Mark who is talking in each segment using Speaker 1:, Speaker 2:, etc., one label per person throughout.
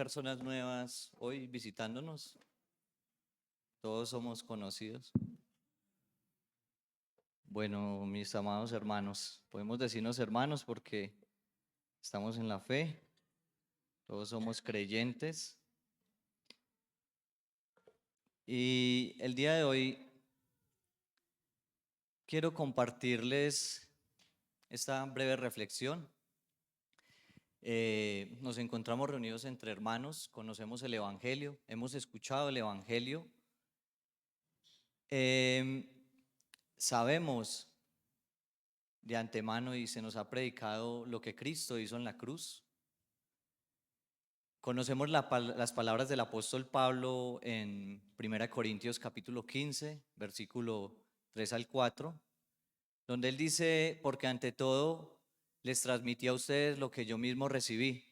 Speaker 1: personas nuevas hoy visitándonos. Todos somos conocidos. Bueno, mis amados hermanos, podemos decirnos hermanos porque estamos en la fe, todos somos creyentes. Y el día de hoy quiero compartirles esta breve reflexión. Nos encontramos reunidos entre hermanos, conocemos el Evangelio, hemos escuchado el Evangelio. Sabemos de antemano y se nos ha predicado lo que Cristo hizo en la cruz. Conocemos las palabras del apóstol Pablo en 1 Corintios capítulo 15, versículo 3 al 4, donde él dice: porque ante todo les transmití a ustedes lo que yo mismo recibí,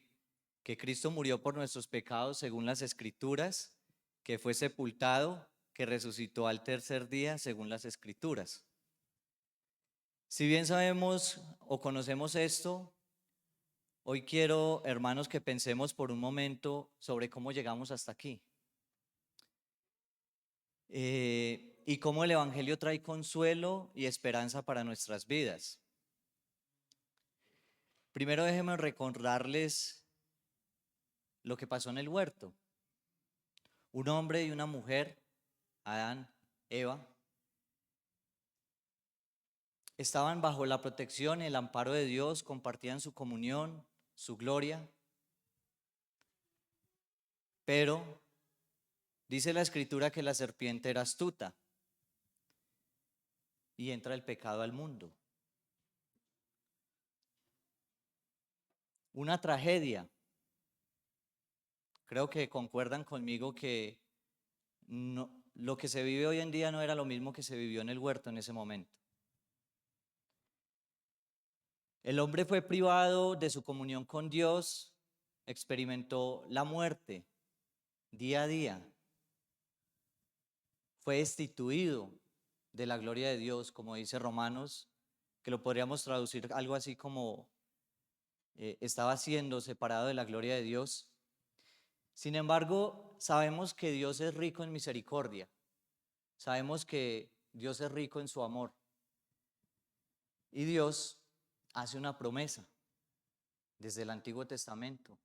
Speaker 1: que Cristo murió por nuestros pecados según las Escrituras, que fue sepultado, que resucitó al tercer día según las Escrituras. Si bien sabemos o conocemos esto, hoy quiero, hermanos, que pensemos por un momento sobre cómo llegamos hasta aquí. Y cómo el Evangelio trae consuelo y esperanza para nuestras vidas. Primero déjenme recordarles lo que pasó en el huerto. Un hombre y una mujer, Adán, Eva, estaban bajo la protección y el amparo de Dios, compartían su comunión, su gloria, pero dice la Escritura que la serpiente era astuta y entra el pecado al mundo. Una tragedia. Creo que concuerdan conmigo que lo que se vive hoy en día no era lo mismo que se vivió en el huerto en ese momento. El hombre fue privado de su comunión con Dios, experimentó la muerte día a día, fue destituido de la gloria de Dios, como dice Romanos, que lo podríamos traducir algo así como estaba siendo separado de la gloria de Dios. Sin embargo, sabemos que Dios es rico en misericordia, sabemos que Dios es rico en su amor y Dios hace una promesa desde el Antiguo Testamento.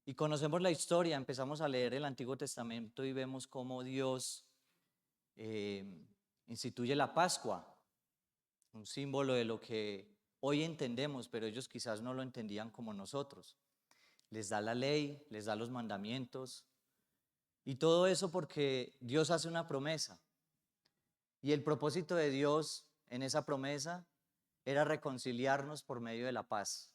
Speaker 1: Y conocemos la historia, empezamos a leer el Antiguo Testamento y vemos cómo Dios instituye la Pascua, un símbolo de lo que hoy entendemos, pero ellos quizás no lo entendían como nosotros. Les da la ley, les da los mandamientos, y todo eso porque Dios hace una promesa. Y el propósito de Dios en esa promesa era reconciliarnos por medio de la paz.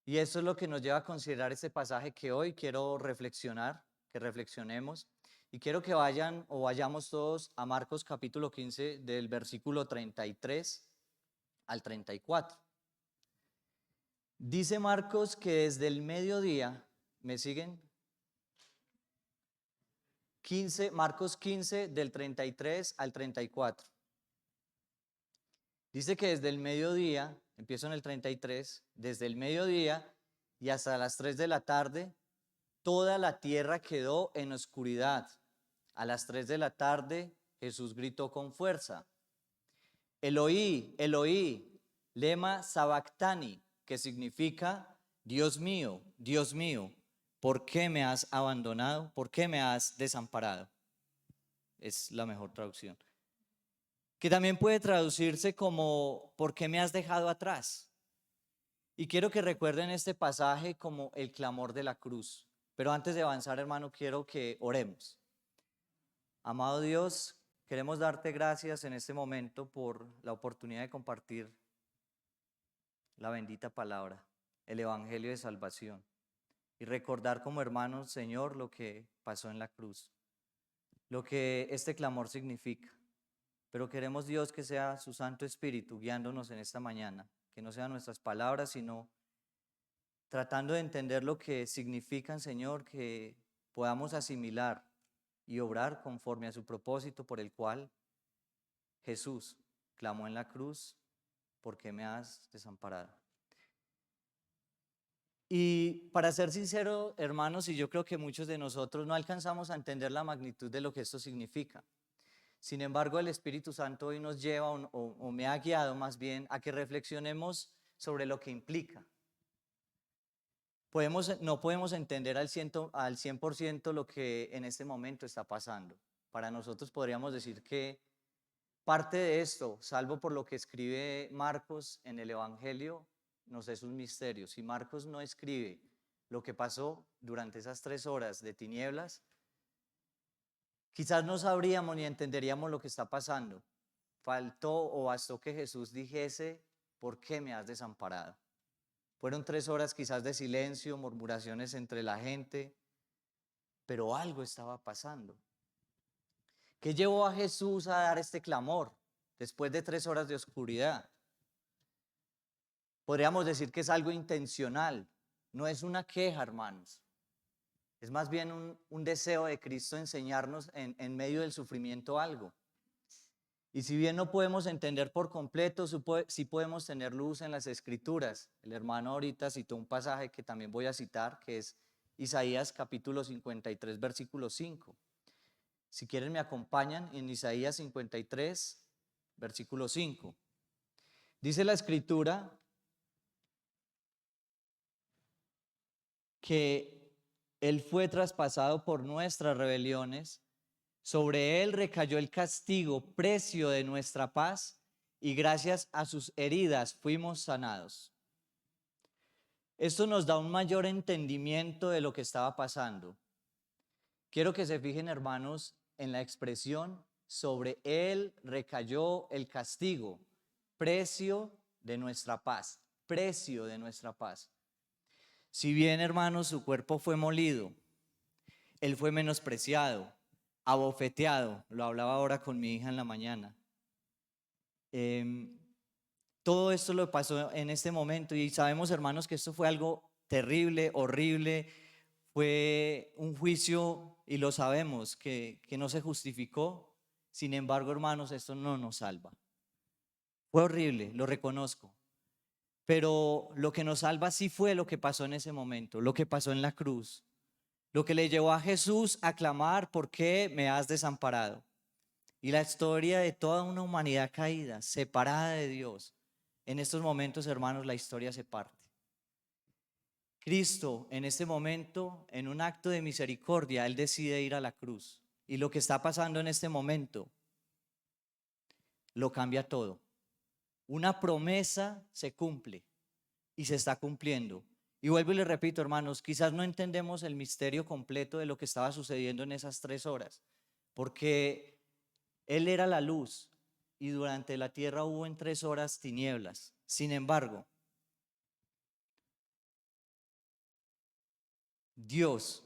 Speaker 1: Y eso es lo que nos lleva a considerar este pasaje que hoy quiero reflexionar, que reflexionemos. Y quiero que vayan o vayamos todos a Marcos capítulo 15 del versículo 33 al 34. Dice Marcos que desde el mediodía, ¿me siguen? Marcos 15 del 33 al 34. Dice que desde el mediodía, empiezo en el 33, desde el mediodía y hasta las 3 de la tarde, toda la tierra quedó en oscuridad. A las 3 de la tarde, Jesús gritó con fuerza: Eloí, Eloí, lema sabactani, que significa: Dios mío, ¿por qué me has abandonado? ¿Por qué me has desamparado? Es la mejor traducción. Que también puede traducirse como: ¿por qué me has dejado atrás? Y quiero que recuerden este pasaje como el clamor de la cruz. Pero antes de avanzar, hermano, quiero que oremos. Amado Dios, queremos darte gracias en este momento por la oportunidad de compartir la bendita palabra, el Evangelio de salvación, y recordar como hermanos, Señor, lo que pasó en la cruz, lo que este clamor significa. Pero queremos, Dios, que sea su Santo Espíritu guiándonos en esta mañana, que no sean nuestras palabras, sino tratando de entender lo que significan, Señor, que podamos asimilar y obrar conforme a su propósito por el cual Jesús clamó en la cruz: ¿por qué me has desamparado? Y para ser sincero, hermanos, y yo creo que muchos de nosotros no alcanzamos a entender la magnitud de lo que esto significa. Sin embargo, el Espíritu Santo hoy nos lleva o me ha guiado más bien a que reflexionemos sobre lo que implica. No podemos entender al 100% lo que en este momento está pasando. Para nosotros podríamos decir que parte de esto, salvo por lo que escribe Marcos en el Evangelio, nos es un misterio. Si Marcos no escribe lo que pasó durante esas 3 horas de tinieblas, quizás no sabríamos ni entenderíamos lo que está pasando. Faltó o bastó que Jesús dijese, ¿por qué me has desamparado? Fueron 3 horas quizás de silencio, murmuraciones entre la gente, pero algo estaba pasando. ¿Qué llevó a Jesús a dar este clamor después de 3 horas de oscuridad? Podríamos decir que es algo intencional, no es una queja, hermanos. Es más bien un deseo de Cristo enseñarnos en medio del sufrimiento algo. Y si bien no podemos entender por completo, sí podemos tener luz en las Escrituras. El hermano ahorita citó un pasaje que también voy a citar, que es Isaías capítulo 53, versículo 5. Si quieren me acompañan en Isaías 53, versículo 5. Dice la Escritura que Él fue traspasado por nuestras rebeliones, sobre Él recayó el castigo, precio de nuestra paz, y gracias a sus heridas fuimos sanados. Esto nos da un mayor entendimiento de lo que estaba pasando. Quiero que se fijen, hermanos, en la expresión, sobre Él recayó el castigo, precio de nuestra paz, precio de nuestra paz. Si bien, hermanos, su cuerpo fue molido, Él fue menospreciado, abofeteado, lo hablaba ahora con mi hija en la mañana. Todo esto lo pasó en este momento y sabemos, hermanos, que esto fue algo terrible, horrible, fue un juicio y lo sabemos, que no se justificó. Sin embargo, hermanos, esto no nos salva. Fue horrible, lo reconozco. Pero lo que nos salva sí fue lo que pasó en ese momento, lo que pasó en la cruz. Lo que le llevó a Jesús a clamar, ¿por qué me has desamparado? Y la historia de toda una humanidad caída, separada de Dios. En estos momentos, hermanos, la historia se parte. Cristo, en este momento, en un acto de misericordia, Él decide ir a la cruz. Y lo que está pasando en este momento lo cambia todo. Una promesa se cumple y se está cumpliendo. Y vuelvo y le repito, hermanos, quizás no entendemos el misterio completo de lo que estaba sucediendo en esas 3 horas, porque Él era la luz y durante la tierra hubo en 3 horas tinieblas. Sin embargo, Dios,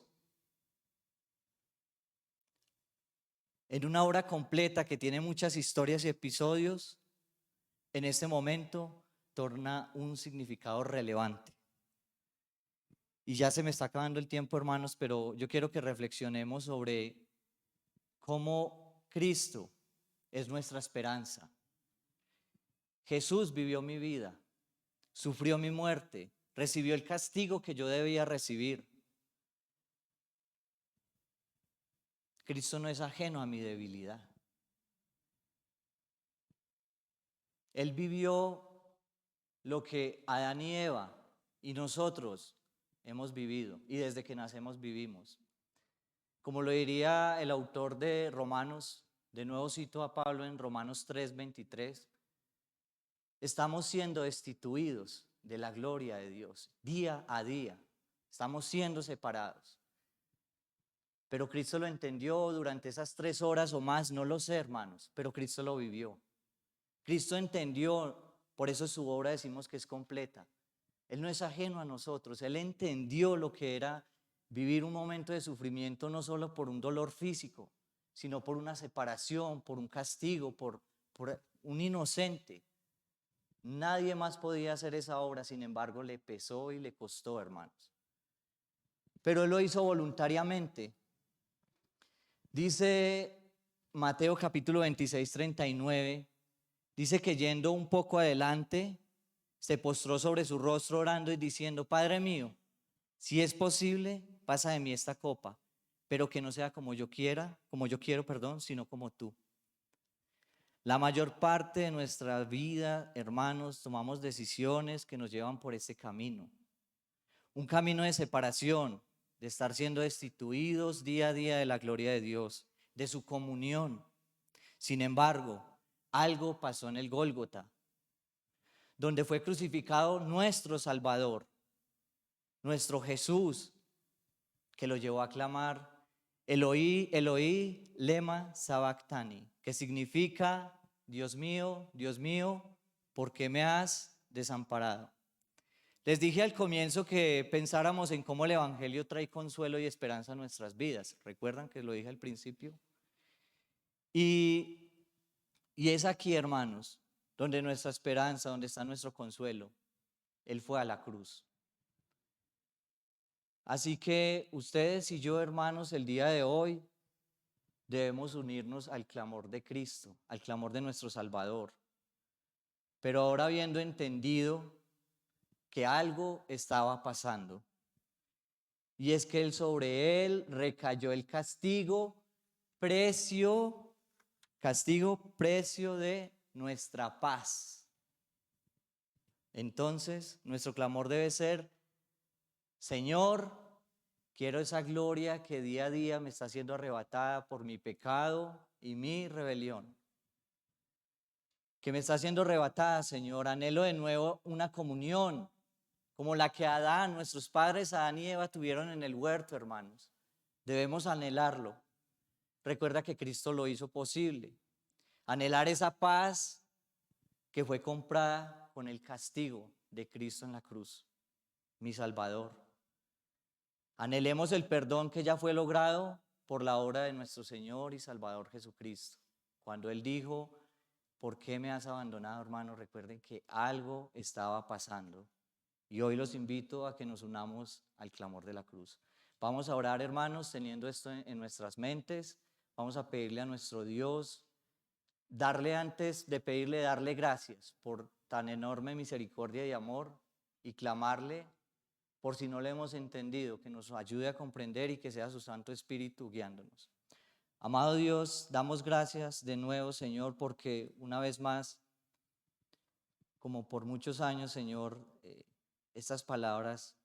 Speaker 1: en una obra completa que tiene muchas historias y episodios, en este momento torna un significado relevante. Y ya se me está acabando el tiempo, hermanos, pero yo quiero que reflexionemos sobre cómo Cristo es nuestra esperanza. Jesús vivió mi vida, sufrió mi muerte, recibió el castigo que yo debía recibir. Cristo no es ajeno a mi debilidad. Él vivió lo que Adán y Eva y nosotros hemos vivido y desde que nacemos vivimos. Como lo diría el autor de Romanos, de nuevo cito a Pablo en Romanos 3:23, estamos siendo destituidos de la gloria de Dios día a día. Estamos siendo separados. Pero Cristo lo entendió durante esas 3 horas o más, no lo sé, hermanos, pero Cristo lo vivió. Cristo entendió, por eso su obra decimos que es completa. Él no es ajeno a nosotros, Él entendió lo que era vivir un momento de sufrimiento no solo por un dolor físico, sino por una separación, por un castigo, por un inocente. Nadie más podía hacer esa obra, sin embargo, le pesó y le costó, hermanos. Pero Él lo hizo voluntariamente. Dice Mateo capítulo 26, 39, dice que yendo un poco adelante, se postró sobre su rostro orando y diciendo, Padre mío, Si es posible, pasa de mí esta copa, pero que no sea como yo quiero, perdón, sino como tú. La mayor parte de nuestra vida, hermanos, tomamos decisiones que nos llevan por ese camino. Un camino de separación, de estar siendo destituidos día a día de la gloria de Dios, de su comunión. Sin embargo, algo pasó en el Gólgota, donde fue crucificado nuestro Salvador, nuestro Jesús, que lo llevó a clamar, Eloí, Eloí, lema sabactani, que significa, Dios mío, ¿por qué me has desamparado? Les dije al comienzo que pensáramos en cómo el Evangelio trae consuelo y esperanza a nuestras vidas. ¿Recuerdan que lo dije al principio? Y es aquí, hermanos, donde nuestra esperanza, donde está nuestro consuelo. Él fue a la cruz. Así que ustedes y yo, hermanos, el día de hoy debemos unirnos al clamor de Cristo, al clamor de nuestro Salvador. Pero ahora habiendo entendido que algo estaba pasando, y es que sobre él recayó el precio de nuestra paz. Entonces, nuestro clamor debe ser: Señor, quiero esa gloria que día a día me está siendo arrebatada por mi pecado y mi rebelión. Que me está siendo arrebatada, Señor. Anhelo de nuevo una comunión como la que Adán, nuestros padres Adán y Eva tuvieron en el huerto, hermanos. Debemos anhelarlo. Recuerda que Cristo lo hizo posible. Anhelar esa paz que fue comprada con el castigo de Cristo en la cruz, mi Salvador. Anhelemos el perdón que ya fue logrado por la obra de nuestro Señor y Salvador Jesucristo. Cuando Él dijo, ¿por qué me has abandonado, hermano? Recuerden que algo estaba pasando. Y hoy los invito a que nos unamos al clamor de la cruz. Vamos a orar, hermanos, teniendo esto en nuestras mentes. Vamos a pedirle a nuestro Dios, antes de pedirle, darle gracias por tan enorme misericordia y amor, y clamarle por si no le hemos entendido, que nos ayude a comprender y que sea su Santo Espíritu guiándonos. Amado Dios, damos gracias de nuevo, Señor, porque una vez más, como por muchos años, Señor, estas palabras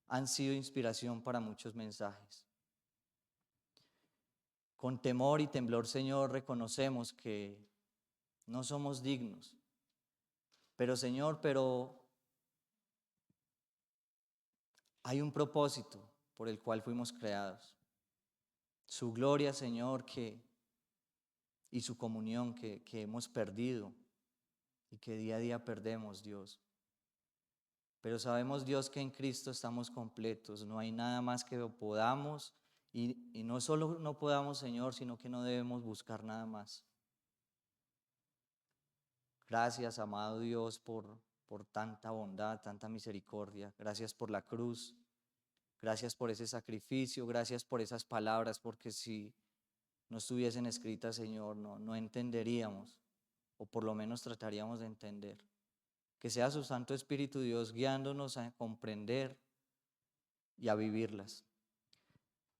Speaker 1: han sido inspiración para muchos mensajes. Con temor y temblor, Señor, reconocemos que no somos dignos. Pero, Señor, hay un propósito por el cual fuimos creados. Su gloria, Señor, y su comunión que hemos perdido y que día a día perdemos, Dios. Pero sabemos, Dios, que en Cristo estamos completos. No hay nada más que podamos, y no solo no podamos, Señor, sino que no debemos buscar nada más. Gracias, amado Dios, por tanta bondad, tanta misericordia. Gracias por la cruz. Gracias por ese sacrificio. Gracias por esas palabras, porque si no estuviesen escritas, Señor, no entenderíamos, o por lo menos trataríamos de entender. Que sea su Santo Espíritu, Dios, guiándonos a comprender y a vivirlas.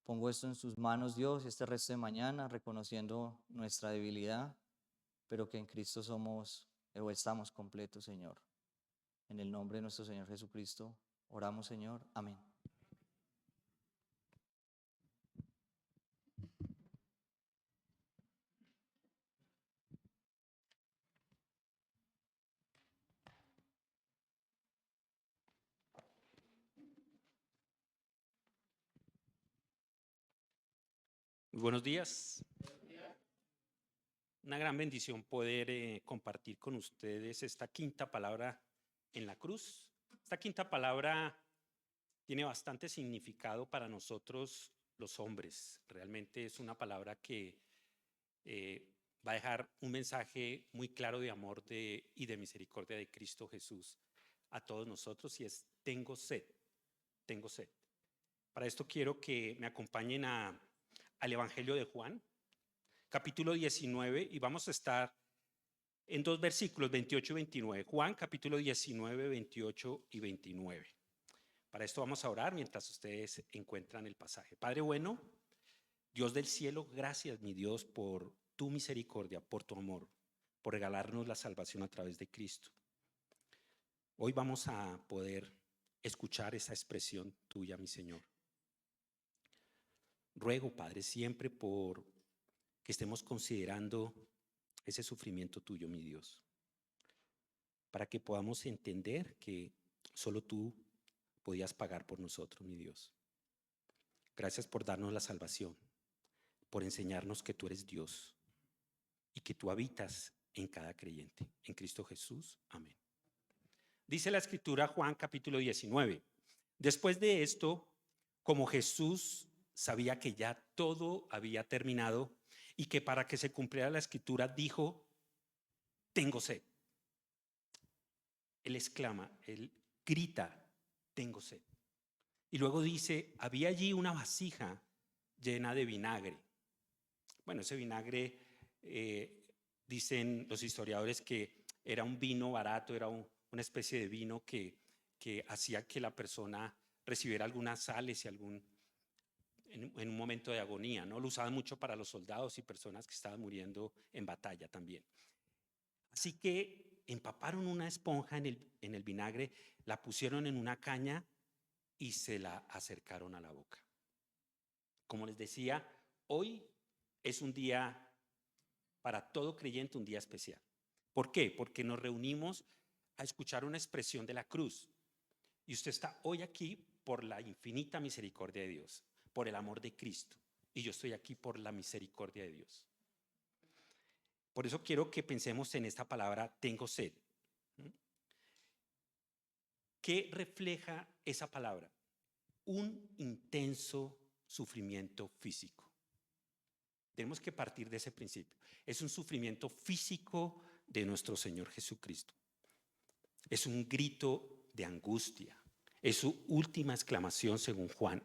Speaker 1: Pongo esto en sus manos, Dios, este resto de mañana, reconociendo nuestra debilidad, pero que en Cristo somos o estamos completos, Señor. En el nombre de nuestro Señor Jesucristo, oramos, Señor. Amén.
Speaker 2: Muy buenos días. Una gran bendición poder compartir con ustedes esta quinta palabra en la cruz. Esta quinta palabra tiene bastante significado para nosotros los hombres. Realmente es una palabra que va a dejar un mensaje muy claro de amor y de misericordia de Cristo Jesús a todos nosotros, y es: tengo sed, tengo sed. Para esto quiero que me acompañen al Evangelio de Juan, capítulo 19, y vamos a estar en dos versículos, 28 y 29. Juan, capítulo 19, 28 y 29. Para esto vamos a orar mientras ustedes encuentran el pasaje. Padre bueno, Dios del cielo, gracias, mi Dios, por tu misericordia, por tu amor, por regalarnos la salvación a través de Cristo. Hoy vamos a poder escuchar esa expresión tuya, mi Señor. Ruego, Padre, siempre por que estemos considerando ese sufrimiento tuyo, mi Dios, para que podamos entender que solo tú podías pagar por nosotros, mi Dios. Gracias por darnos la salvación, por enseñarnos que tú eres Dios y que tú habitas en cada creyente. En Cristo Jesús, amén. Dice la Escritura, Juan capítulo 19. Después de esto, como Jesús sabía que ya todo había terminado y que para que se cumpliera la Escritura dijo, tengo sed. Él exclama, él grita, tengo sed. Y luego dice, había allí una vasija llena de vinagre. Bueno, ese vinagre, dicen los historiadores que era un vino barato, era una especie de vino que hacía que la persona recibiera algunas sales y en un momento de agonía, ¿no? Lo usaban mucho para los soldados y personas que estaban muriendo en batalla también. Así que empaparon una esponja en el vinagre, la pusieron en una caña y se la acercaron a la boca. Como les decía, hoy es un día para todo creyente, un día especial. ¿Por qué? Porque nos reunimos a escuchar una expresión de la cruz. Y usted está hoy aquí por la infinita misericordia de Dios, por el amor de Cristo. Y yo estoy aquí por la misericordia de Dios. Por eso quiero que pensemos en esta palabra, tengo sed. ¿Qué refleja esa palabra? Un intenso sufrimiento físico. Tenemos que partir de ese principio. Es un sufrimiento físico de nuestro Señor Jesucristo. Es un grito de angustia. Es su última exclamación según Juan.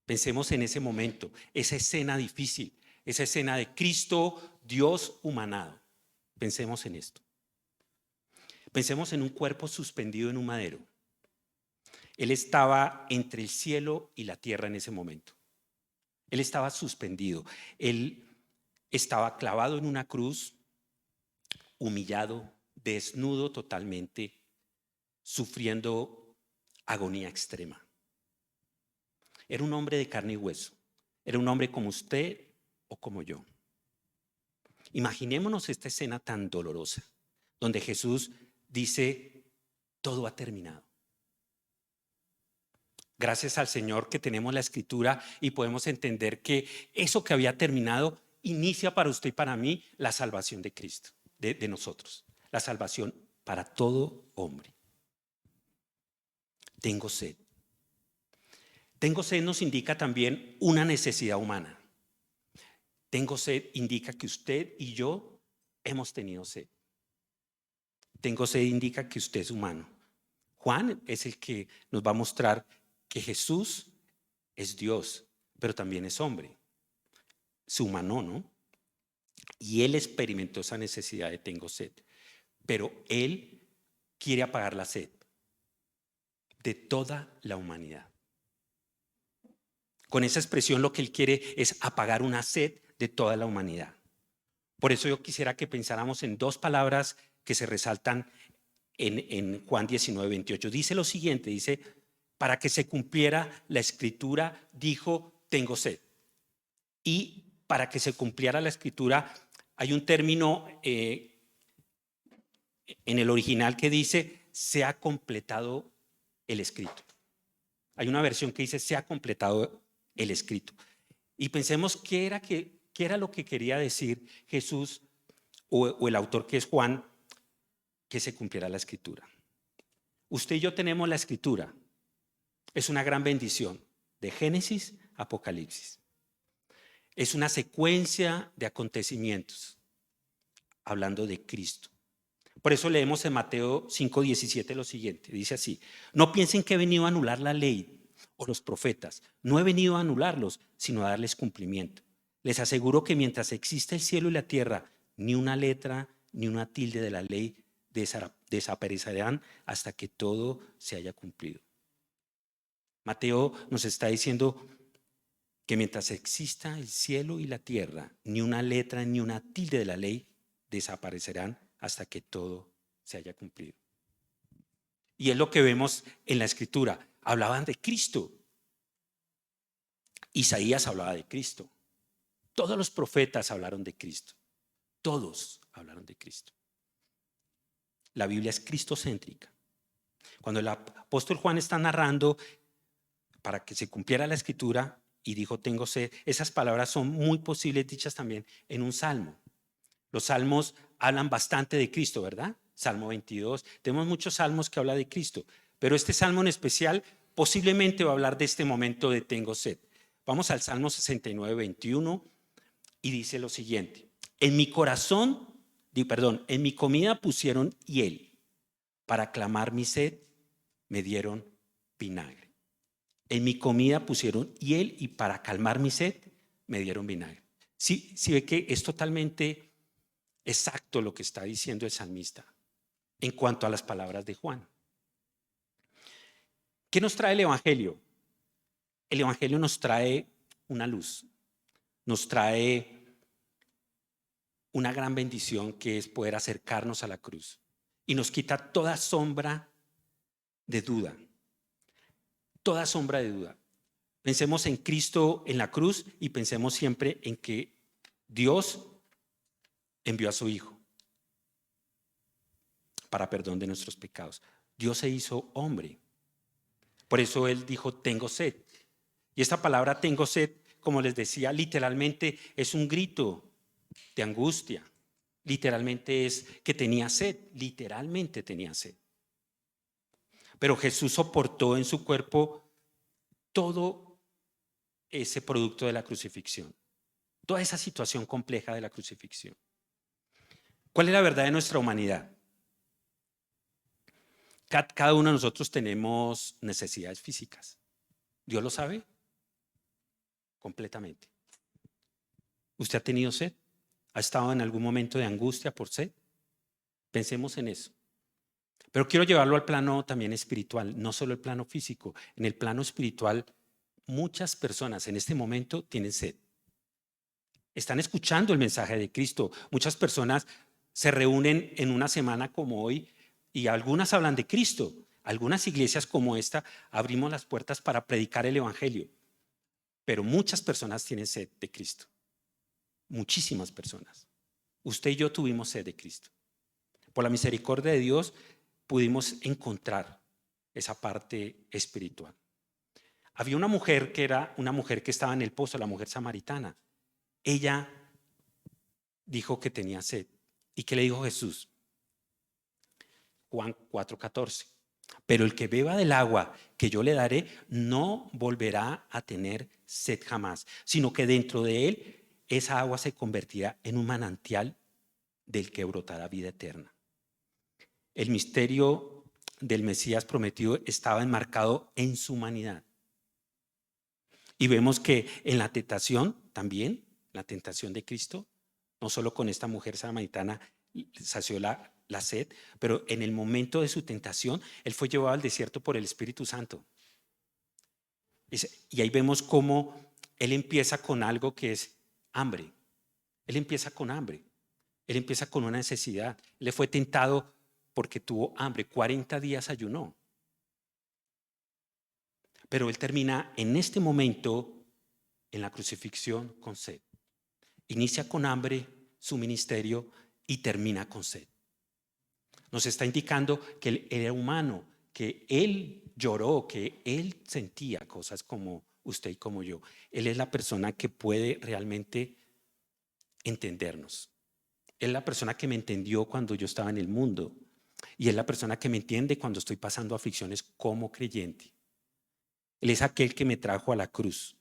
Speaker 2: Pensemos en ese momento, esa escena difícil, esa escena de Cristo, Dios humanado. Pensemos en esto. Pensemos en un cuerpo suspendido en un madero. Él estaba entre el cielo y la tierra en ese momento. Él estaba suspendido. Él estaba clavado en una cruz, humillado, desnudo totalmente, sufriendo agonía extrema. Era un hombre de carne y hueso. Era un hombre como usted o como yo. Imaginémonos esta escena tan dolorosa, donde Jesús dice, todo ha terminado. Gracias al Señor que tenemos la Escritura y podemos entender que eso que había terminado inicia para usted y para mí la salvación de Cristo, de nosotros. La salvación para todo hombre. Tengo sed. Tengo sed nos indica también una necesidad humana. Tengo sed indica que usted y yo hemos tenido sed. Tengo sed indica que usted es humano. Juan es el que nos va a mostrar que Jesús es Dios, pero también es hombre. Es humano, ¿no? Y él experimentó esa necesidad de tengo sed. Pero él quiere apagar la sed de toda la humanidad. Con esa expresión lo que él quiere es apagar una sed de toda la humanidad. Por eso yo quisiera que pensáramos en dos palabras que se resaltan en Juan 19:28. Dice lo siguiente, dice, para que se cumpliera la Escritura, dijo, tengo sed. Y para que se cumpliera la Escritura, hay un término en el original que dice, se ha completado el escrito. Hay una versión que dice, se ha completado el escrito. Y pensemos qué era lo que quería decir Jesús o el autor que es Juan, que se cumpliera la Escritura. Usted y yo tenemos la Escritura. Es una gran bendición de Génesis a Apocalipsis. Es una secuencia de acontecimientos hablando de Cristo. Por eso leemos en Mateo 5:17 lo siguiente. Dice así, no piensen que he venido a anular la ley o los profetas. No he venido a anularlos, sino a darles cumplimiento. Les aseguro que mientras exista el cielo y la tierra, ni una letra ni una tilde de la ley desaparecerán hasta que todo se haya cumplido. Mateo nos está diciendo que mientras exista el cielo y la tierra, ni una letra ni una tilde de la ley desaparecerán hasta que todo se haya cumplido. Y es lo que vemos en la Escritura. Hablaban de Cristo. Isaías hablaba de Cristo. Todos los profetas hablaron de Cristo. Todos hablaron de Cristo. La Biblia es cristocéntrica. Cuando el apóstol Juan está narrando para que se cumpliera la Escritura y dijo tengo sed, esas palabras son muy posibles dichas también en un salmo. Los salmos hablan bastante de Cristo, ¿verdad? Salmo 22. Tenemos muchos salmos que hablan de Cristo, pero este salmo en especial posiblemente va a hablar de este momento de tengo sed. Vamos al Salmo 69, 21 y dice lo siguiente. En mi comida pusieron hiel. Para clamar mi sed me dieron vinagre. En mi comida pusieron hiel y para calmar mi sed me dieron vinagre. Sí ve que es totalmente exacto lo que está diciendo el salmista en cuanto a las palabras de Juan. ¿Qué nos trae el Evangelio? El Evangelio nos trae una luz, nos trae una gran bendición que es poder acercarnos a la cruz y nos quita toda sombra de duda, toda sombra de duda. Pensemos en Cristo en la cruz y pensemos siempre en que Dios envió a su Hijo para perdón de nuestros pecados. Dios se hizo hombre. Por eso Él dijo, tengo sed. Y esta palabra tengo sed, como les decía, literalmente es un grito de angustia. Literalmente es que tenía sed. Literalmente tenía sed. Pero Jesús soportó en su cuerpo todo ese producto de la crucifixión. Toda esa situación compleja de la crucifixión. ¿Cuál es la verdad de nuestra humanidad? Cada uno de nosotros tenemos necesidades físicas. ¿Dios lo sabe? Completamente. ¿Usted ha tenido sed? ¿Ha estado en algún momento de angustia por sed? Pensemos en eso. Pero quiero llevarlo al plano también espiritual, no solo el plano físico. En el plano espiritual, muchas personas en este momento tienen sed. Están escuchando el mensaje de Cristo. Muchas personas se reúnen en una semana como hoy y algunas hablan de Cristo. Algunas iglesias como esta abrimos las puertas para predicar el Evangelio. Pero muchas personas tienen sed de Cristo. Muchísimas personas. Usted y yo tuvimos sed de Cristo. Por la misericordia de Dios pudimos encontrar esa parte espiritual. Había una mujer que era una mujer que estaba en el pozo, la mujer samaritana. Ella dijo que tenía sed. ¿Y qué le dijo Jesús? Juan 4:14. Pero el que beba del agua que yo le daré no volverá a tener sed jamás, sino que dentro de él esa agua se convertirá en un manantial del que brotará vida eterna. El misterio del Mesías prometido estaba enmarcado en su humanidad. Y vemos que en la tentación también, la tentación de Cristo, no solo con esta mujer samaritana sació la sed, pero en el momento de su tentación, Él fue llevado al desierto por el Espíritu Santo. Y ahí vemos cómo Él empieza con algo que es hambre. Él empieza con hambre. Él empieza con una necesidad. Le fue tentado porque tuvo hambre. 40 días ayunó. Pero Él termina en este momento en la crucifixión con sed. Inicia con hambre su ministerio y termina con sed. Nos está indicando que Él era humano, que Él lloró, que Él sentía cosas como usted y como yo. Él es la persona que puede realmente entendernos. Él es la persona que me entendió cuando yo estaba en el mundo y es la persona que me entiende cuando estoy pasando aflicciones como creyente. Él es aquel que me trajo a la cruz.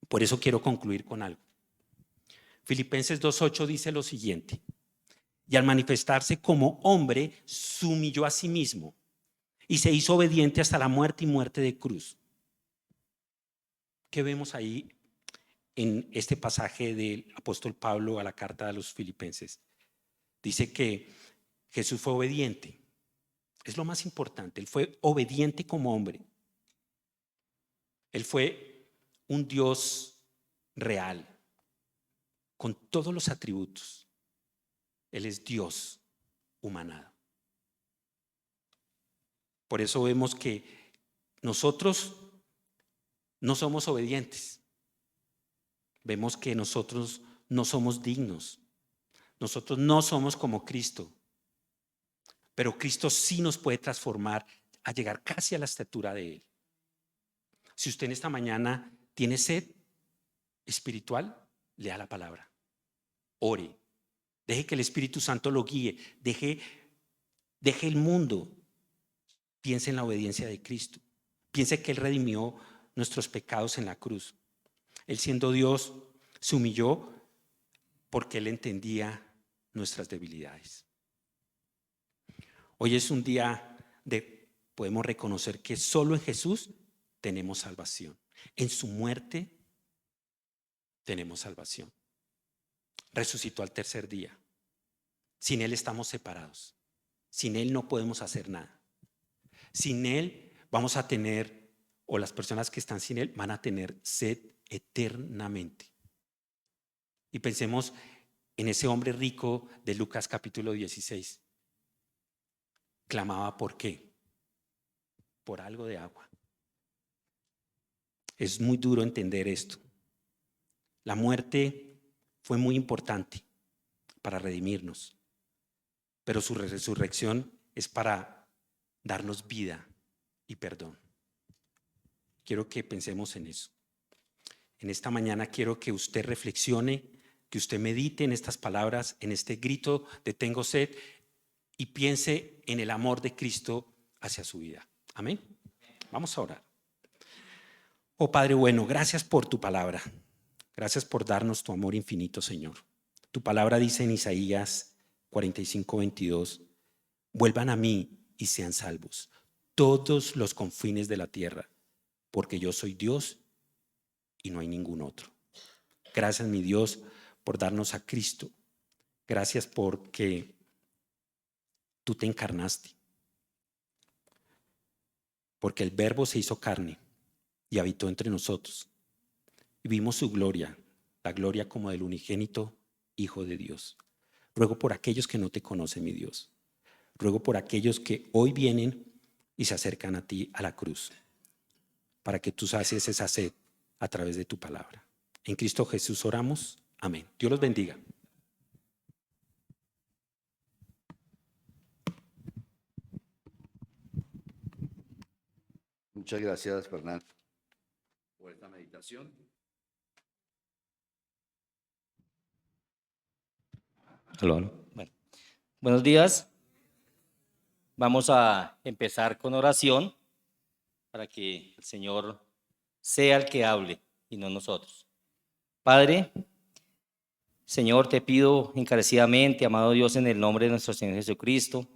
Speaker 2: Por eso quiero concluir con algo. Filipenses 2:8 dice lo siguiente: y al manifestarse como hombre, se humilló a sí mismo y se hizo obediente hasta la muerte y muerte de cruz. ¿Qué vemos ahí en este pasaje del apóstol Pablo a la carta de los Filipenses? Dice que Jesús fue obediente. Es lo más importante. Él fue obediente como hombre. Él fue un Dios real, con todos los atributos. Él es Dios humanado. Por eso vemos que nosotros no somos obedientes. Vemos que nosotros no somos dignos. Nosotros no somos como Cristo. Pero Cristo sí nos puede transformar a llegar casi a la estatura de Él. Si usted en esta mañana tiene sed espiritual, lea la palabra. Ore. Deje que el Espíritu Santo lo guíe. Deje el mundo. Piense en la obediencia de Cristo. Piense que Él redimió nuestros pecados en la cruz. Él, siendo Dios, se humilló porque Él entendía nuestras debilidades. Hoy es un día podemos reconocer que solo en Jesús tenemos salvación. En su muerte tenemos salvación. Resucitó al tercer día. Sin Él estamos separados. Sin Él no podemos hacer nada. Sin Él vamos a tener, o las personas que están sin Él van a tener sed eternamente. Y pensemos en ese hombre rico de Lucas capítulo 16. Clamaba, ¿por qué? Por algo de agua. Es muy duro entender esto. La muerte fue muy importante para redimirnos, pero su resurrección es para darnos vida y perdón. Quiero que pensemos en eso. En esta mañana quiero que usted reflexione, que usted medite en estas palabras, en este grito de tengo sed, y piense en el amor de Cristo hacia su vida. Amén. Vamos a orar. Oh Padre bueno, gracias por tu palabra. Gracias por darnos tu amor infinito, Señor. Tu palabra dice en Isaías 45:22, vuelvan a mí y sean salvos todos los confines de la tierra, porque yo soy Dios y no hay ningún otro. Gracias, mi Dios, por darnos a Cristo. Gracias porque tú te encarnaste, porque el Verbo se hizo carne y habitó entre nosotros. Y vimos su gloria, la gloria como del unigénito Hijo de Dios. Ruego por aquellos que no te conocen, mi Dios. Ruego por aquellos que hoy vienen y se acercan a ti a la cruz, para que tú sacies esa sed a través de tu palabra. En Cristo Jesús oramos. Amén. Dios los bendiga.
Speaker 3: Muchas gracias, Fernando, por esta meditación.
Speaker 4: Bueno, buenos días. Vamos a empezar con oración para que el Señor sea el que hable y no nosotros. Padre, Señor, te pido encarecidamente, amado Dios, en el nombre de nuestro Señor Jesucristo,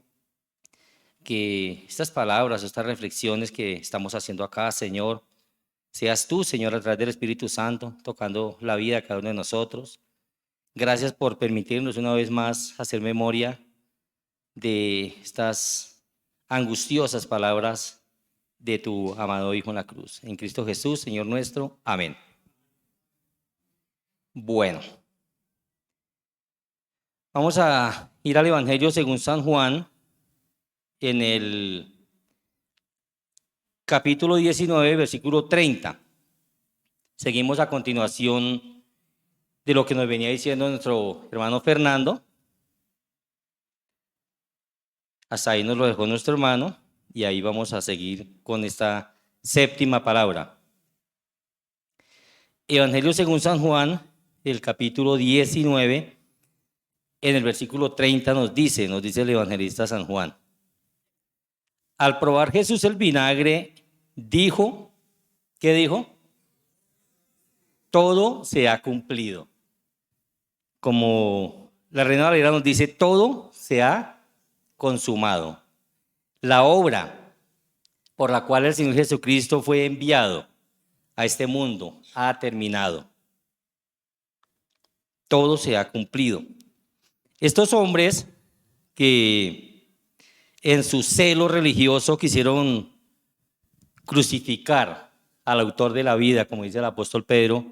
Speaker 4: que estas palabras, estas reflexiones que estamos haciendo acá, Señor, seas tú, Señor, a través del Espíritu Santo, tocando la vida de cada uno de nosotros. Gracias por permitirnos una vez más hacer memoria de estas angustiosas palabras de tu amado Hijo en la cruz. En Cristo Jesús, Señor nuestro. Amén. Bueno, vamos a ir al Evangelio según San Juan, en el capítulo 19, versículo 30. Seguimos a continuación de lo que nos venía diciendo nuestro hermano Fernando. Hasta ahí nos lo dejó nuestro hermano y ahí vamos a seguir con esta séptima palabra. Evangelio según San Juan, el capítulo 19, en el versículo 30 nos dice el evangelista San Juan: al probar Jesús el vinagre, dijo, ¿qué dijo? Todo se ha cumplido. Como la Reina Valera nos dice, todo se ha consumado. La obra por la cual el Señor Jesucristo fue enviado a este mundo ha terminado. Todo se ha cumplido. Estos hombres que en su celo religioso quisieron crucificar al autor de la vida, como dice el apóstol Pedro,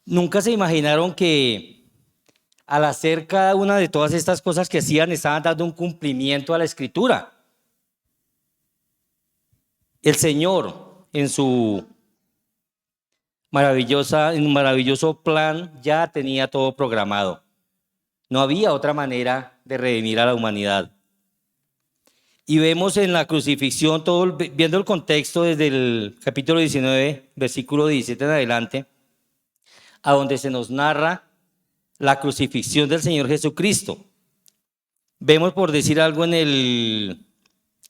Speaker 4: nunca se imaginaron que al hacer cada una de todas estas cosas que hacían, estaban dando un cumplimiento a la Escritura. El Señor, en su maravilloso plan, ya tenía todo programado. No había otra manera de redimir a la humanidad. Y vemos en la crucifixión, viendo el contexto desde el capítulo 19, versículo 17 en adelante, a donde se nos narra la crucifixión del Señor Jesucristo. Vemos, por decir algo, en el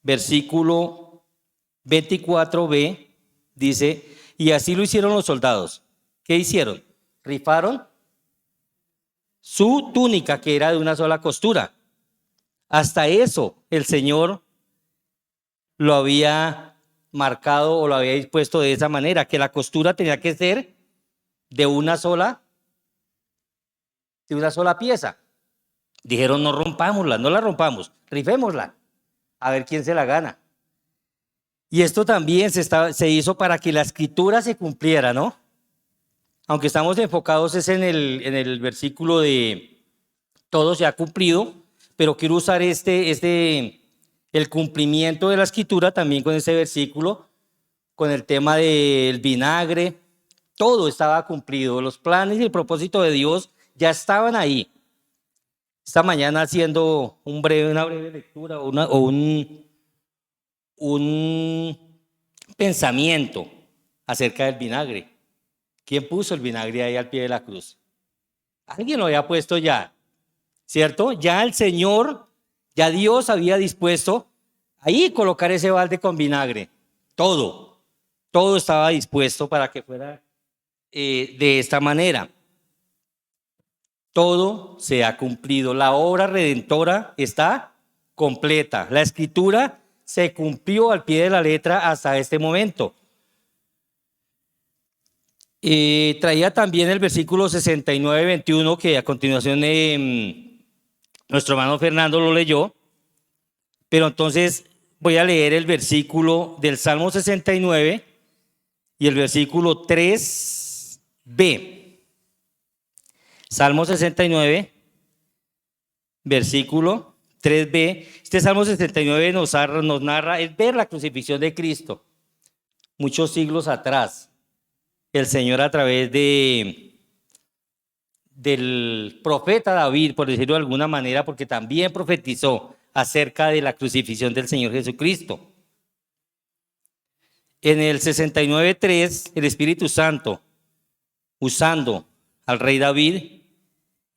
Speaker 4: versículo 24b, dice, y así lo hicieron los soldados. ¿Qué hicieron? Rifaron su túnica, que era de una sola costura. Hasta eso el Señor lo había marcado o lo había dispuesto de esa manera, que la costura tenía que ser de una sola pieza. Dijeron, no rompámosla, no la rompamos, rifémosla, a ver quién se la gana. Y esto también se hizo para que la Escritura se cumpliera, ¿no? Aunque estamos enfocados es en el versículo de todo se ha cumplido, pero quiero usar el cumplimiento de la Escritura también con ese versículo, con el tema del vinagre. Todo estaba cumplido, los planes y el propósito de Dios ya estaban ahí. Esta mañana haciendo una breve lectura o un pensamiento acerca del vinagre. ¿Quién puso el vinagre ahí al pie de la cruz? Alguien lo había puesto ya, ¿cierto? Ya el Señor, ya Dios había dispuesto ahí colocar ese balde con vinagre. Todo estaba dispuesto para que fuera de esta manera. Todo se ha cumplido. La obra redentora está completa. La Escritura se cumplió al pie de la letra hasta este momento. Traía también el versículo 69-21 que a continuación nuestro hermano Fernando lo leyó, pero entonces voy a leer el versículo del Salmo 69 y el versículo 3b. Salmo 69, versículo 3b. Este Salmo 69 nos narra el ver la crucifixión de Cristo muchos siglos atrás. El Señor, a través del profeta David, por decirlo de alguna manera, porque también profetizó acerca de la crucifixión del Señor Jesucristo. En el 69:3, el Espíritu Santo, usando al rey David,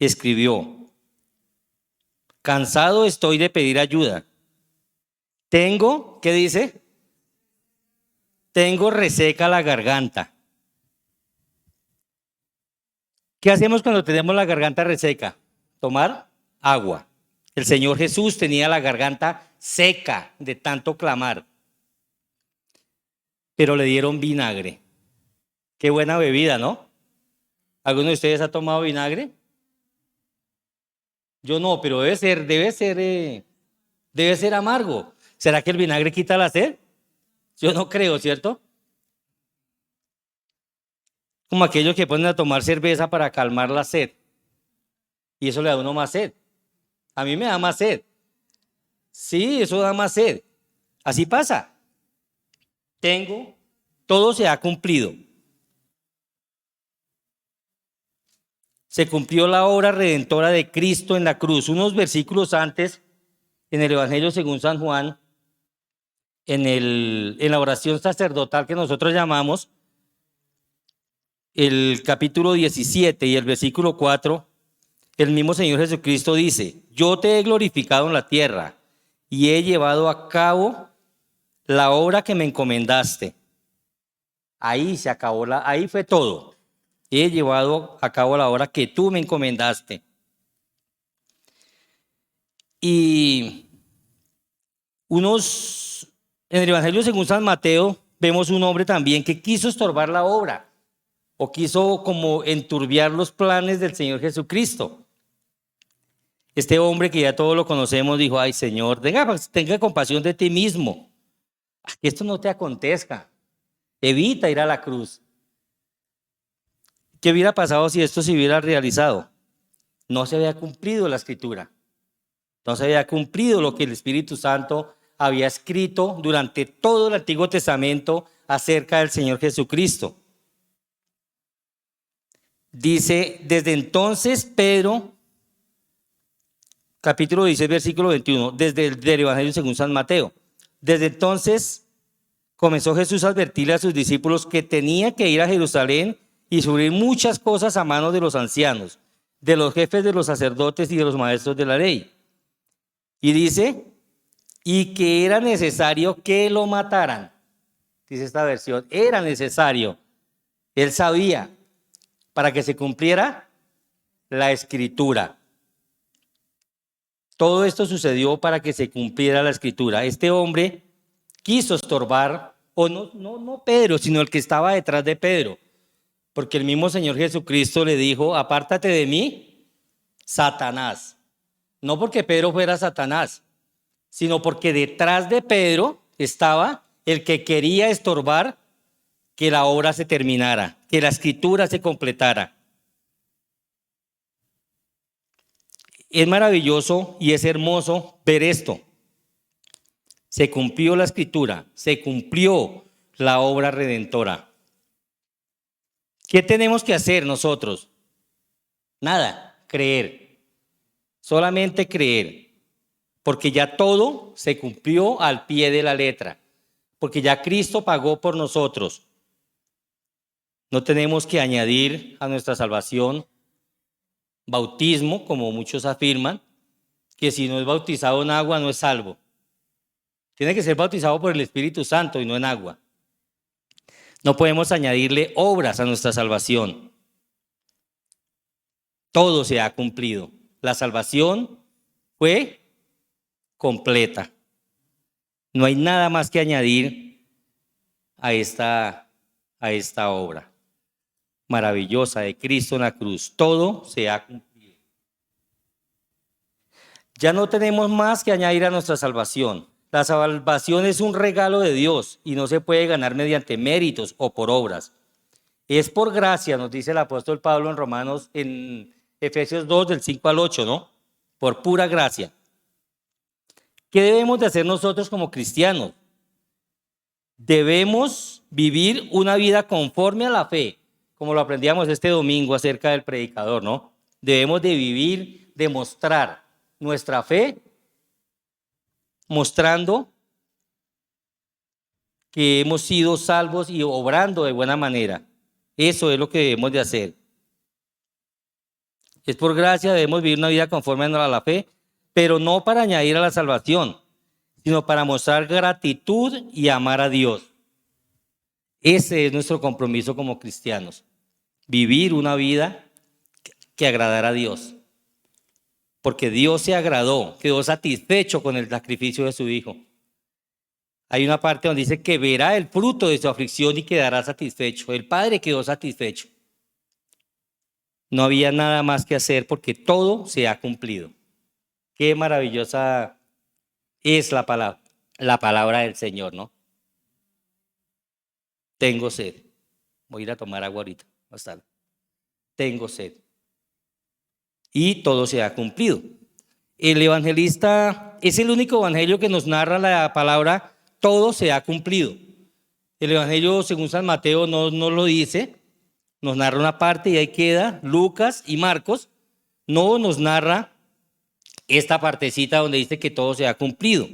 Speaker 4: escribió: cansado estoy de pedir ayuda. ¿qué dice? Tengo reseca la garganta. ¿Qué hacemos cuando tenemos la garganta reseca? Tomar agua. El Señor Jesús tenía la garganta seca de tanto clamar, pero le dieron vinagre. Qué buena bebida, ¿no? ¿Alguno de ustedes ha tomado vinagre? Yo no, pero debe ser amargo. ¿Será que el vinagre quita la sed? Yo no creo, ¿cierto? Como aquellos que ponen a tomar cerveza para calmar la sed. Y eso le da a uno más sed. A mí me da más sed. Sí, eso da más sed. Así pasa. Todo se ha cumplido. Se cumplió la obra redentora de Cristo en la cruz. Unos versículos antes, en el Evangelio según San Juan, en la oración sacerdotal que nosotros llamamos, el capítulo 17 y el versículo 4, el mismo Señor Jesucristo dice: yo te he glorificado en la tierra y he llevado a cabo la obra que me encomendaste. Ahí se acabó, ahí fue todo. He llevado a cabo la obra que tú me encomendaste. Y en el Evangelio según San Mateo, vemos un hombre también que quiso estorbar la obra o quiso como enturbiar los planes del Señor Jesucristo. Este hombre, que ya todos lo conocemos, dijo: ay, Señor, tenga compasión de ti mismo, que esto no te acontezca. Evita ir a la cruz. ¿Qué hubiera pasado si esto se hubiera realizado? No se había cumplido la escritura. No se había cumplido lo que el Espíritu Santo había escrito durante todo el Antiguo Testamento acerca del Señor Jesucristo. Dice, desde entonces Pedro, capítulo 16, versículo 21, desde el Evangelio según San Mateo. Desde entonces comenzó Jesús a advertirle a sus discípulos que tenía que ir a Jerusalén y sufrir muchas cosas a manos de los ancianos, de los jefes de los sacerdotes y de los maestros de la ley. Y dice, y que era necesario que lo mataran. Dice esta versión, era necesario. Él sabía, para que se cumpliera la escritura. Todo esto sucedió para que se cumpliera la escritura. Este hombre quiso estorbar, o no Pedro, sino el que estaba detrás de Pedro. Porque el mismo Señor Jesucristo le dijo, apártate de mí, Satanás. No porque Pedro fuera Satanás, sino porque detrás de Pedro estaba el que quería estorbar que la obra se terminara, que la escritura se completara. Es maravilloso y es hermoso ver esto. Se cumplió la escritura, se cumplió la obra redentora. ¿Qué tenemos que hacer nosotros? Nada, creer. Solamente creer, porque ya todo se cumplió al pie de la letra, porque ya Cristo pagó por nosotros. No tenemos que añadir a nuestra salvación bautismo, como muchos afirman, que si no es bautizado en agua no es salvo. Tiene que ser bautizado por el Espíritu Santo y no en agua. No podemos añadirle obras a nuestra salvación. Todo se ha cumplido. La salvación fue completa. No hay nada más que añadir a esta obra maravillosa de Cristo en la cruz. Todo se ha cumplido. Ya no tenemos más que añadir a nuestra salvación. La salvación es un regalo de Dios y no se puede ganar mediante méritos o por obras. Es por gracia, nos dice el apóstol Pablo en Efesios 2, del 5 al 8, ¿no? Por pura gracia. ¿Qué debemos de hacer nosotros como cristianos? Debemos vivir una vida conforme a la fe, como lo aprendíamos este domingo acerca del predicador, ¿no? Debemos de vivir, demostrar nuestra fe, mostrando que hemos sido salvos y obrando de buena manera. Eso es lo que debemos de hacer. Es por gracia, debemos vivir una vida conforme a la fe, pero no para añadir a la salvación, sino para mostrar gratitud y amar a Dios. Ese es nuestro compromiso como cristianos. Vivir una vida que agradara a Dios. Porque Dios se agradó, quedó satisfecho con el sacrificio de su Hijo. Hay una parte donde dice que verá el fruto de su aflicción y quedará satisfecho. El Padre quedó satisfecho. No había nada más que hacer porque todo se ha cumplido. Qué maravillosa es la palabra del Señor, ¿no? Tengo sed. Voy a ir a tomar agua ahorita. Bastante. Tengo sed. Y todo se ha cumplido. El evangelista es el único evangelio que nos narra la palabra todo se ha cumplido. El evangelio según San Mateo no lo dice. Nos narra una parte y ahí queda. Lucas y Marcos no nos narra esta partecita donde dice que todo se ha cumplido.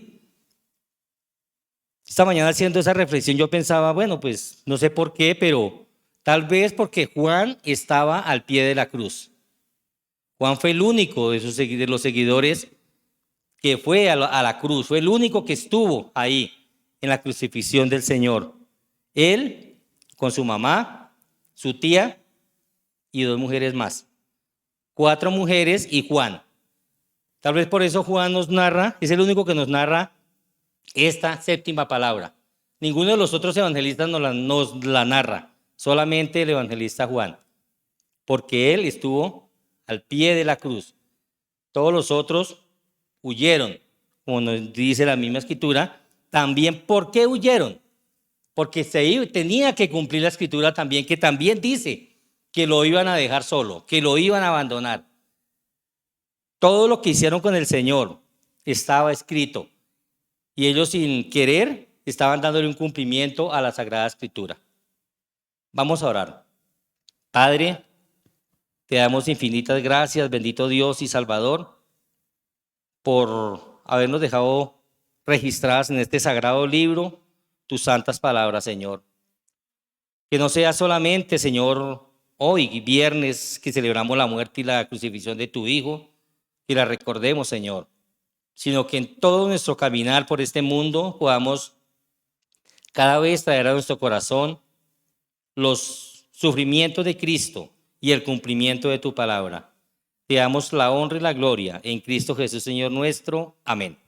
Speaker 4: Esta mañana haciendo esa reflexión yo pensaba, bueno, pues no sé por qué, pero tal vez porque Juan estaba al pie de la cruz. Juan fue el único de los seguidores que fue a la cruz, fue el único que estuvo ahí en la crucifixión del Señor. Él con su mamá, su tía y 2 mujeres más. 4 mujeres y Juan. Tal vez por eso Juan nos narra, es el único que nos narra esta 7ª palabra. Ninguno de los otros evangelistas nos la narra, solamente el evangelista Juan, porque él estuvo al pie de la cruz. Todos los otros huyeron, como nos dice la misma escritura. También, ¿por qué huyeron? porque tenía que cumplir la escritura también, que también dice que lo iban a dejar solo, que lo iban a abandonar. Todo lo que hicieron con el Señor estaba escrito y ellos sin querer estaban dándole un cumplimiento a la Sagrada Escritura. Vamos a orar. Padre, te damos infinitas gracias, bendito Dios y Salvador, por habernos dejado registradas en este sagrado libro tus santas palabras, Señor. Que no sea solamente, Señor, hoy, viernes, que celebramos la muerte y la crucifixión de tu Hijo, que la recordemos, Señor, sino que en todo nuestro caminar por este mundo podamos cada vez traer a nuestro corazón los sufrimientos de Cristo y el cumplimiento de tu palabra. Te damos la honra y la gloria en Cristo Jesús, Señor nuestro. Amén.